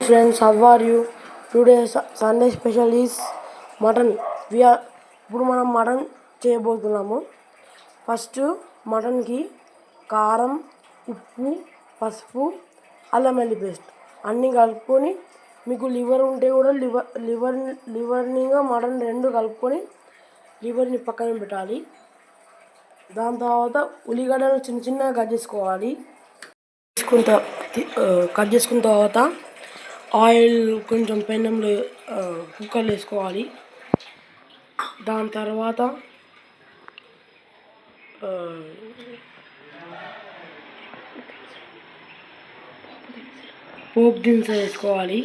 Friends, how are you? Today Sunday special is mutton. ఇప్పుడు మనం mutton చేయబోతున్నాము. First మటన్కి కారం, ఉప్పు, పసుపు, అల్లం వెల్లుల్లి పేస్ట్ అన్నీ కలుపుకొని, మీకు లివర్ ఉంటే కూడా లివర్ని మటన్ రెండు కలుపుకొని లివర్ని పక్కన పెట్టాలి. దాని తర్వాత ఉల్లిగడ్డలు చిన్న చిన్నగా కట్ చేసుకోవాలి. కట్ చేసుకున్న తర్వాత ఆయిల్ కొంచెం పెనంలో కుక్కర్లో వేసుకోవాలి. దాని తర్వాత పోపు దినుసులు వేసుకోవాలి.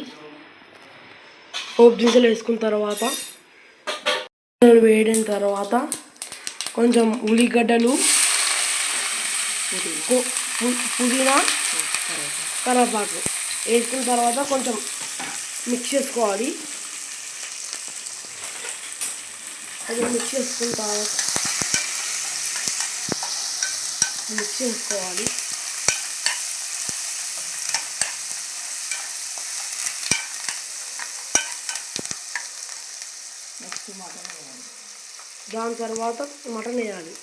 పోపు దినుసులు వేసుకున్న తర్వాత వేడిన తర్వాత కొంచెం ఉల్లిగడ్డలు, పుదీనా, కరివేపాకు వేసుకున్న తర్వాత కొంచెం మిక్స్ చేసుకోవాలి. అది మిక్స్ చేసుకోవాలి. దాని తర్వాత మటన్ వేయాలి.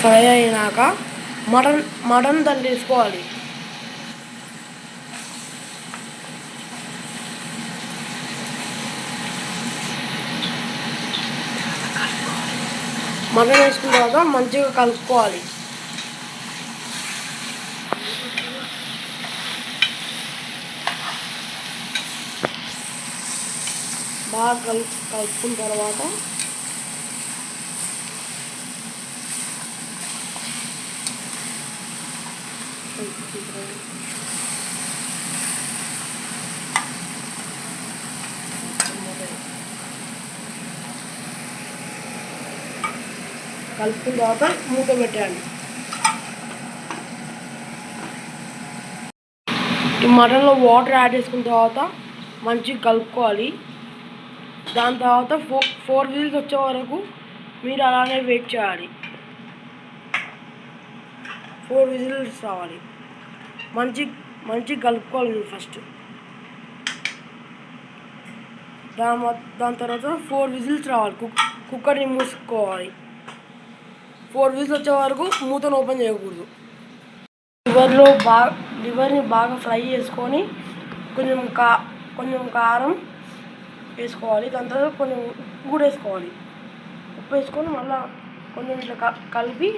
ఫ్రై అయినాక మటన్ దాన్ని వేసుకోవాలి. మటన్ వేసుకున్న తర్వాత మంచిగా కలుపుకోవాలి. బాగా కలుపుకున్న తర్వాత కలుపుకున్న తర్వాత మూత పెట్టండి. ఈ మటన్లో వాటర్ యాడ్ చేసుకున్న తర్వాత మంచిగా కలుపుకోవాలి. దాని తర్వాత 4 విజిల్స్ వచ్చే వరకు మీరు అలానే వెయిట్ చేయాలి. 4 విజిల్స్ రావాలి. మంచిగా కలుపుకోవాలి మీరు ఫస్ట్. దాని తర్వాత 4 విజిల్స్ రావాలి. కుక్కర్ని మూసుకోవాలి. 4 విజిల్స్ వచ్చే వరకు మూతను ఓపెన్ చేయకూడదు. లివర్ని బాగా ఫ్రై చేసుకొని కొంచెం కారం వేసుకోవాలి. దాని తర్వాత కొంచెం ఉప్పు కూడా వేసుకోవాలి. ఉప్పు వేసుకొని మళ్ళీ కొంచెం ఇట్లా కలిపి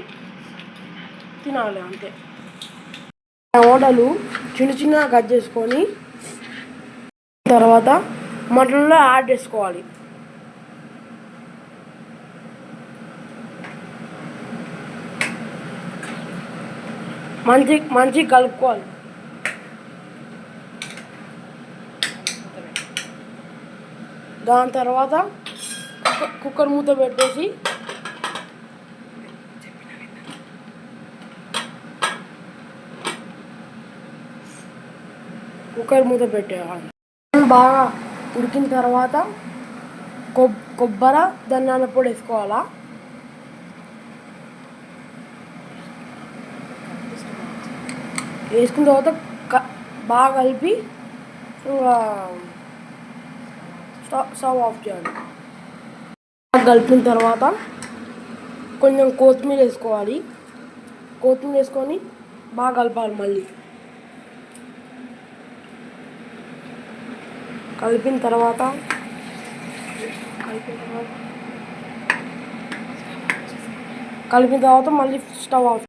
తినాలి, అంతే. టమాటాలు చిన్న చిన్నగా కట్ చేసుకొని తర్వాత మటన్లో యాడ్ చేసుకోవాలి. మంచిగా కలుపుకోవాలి. దాని తర్వాత కుక్కర్ మూత పెట్టేసి పెట్టేయాలి. బాగా ఉడికిన తర్వాత కొబ్బరి, ధనియాల పొడి వేసుకోవాలా. వేసుకున్న తర్వాత బాగా కలిపి స్టవ్ ఆఫ్ చేయాలి. కలిపిన తర్వాత కొంచెం కొత్తిమీర వేసుకోవాలి. కొత్తిమీర వేసుకొని బాగా కలపాలి. మళ్ళీ కలిపిన తర్వాత మళ్ళీ స్టవ్ ఆఫ్.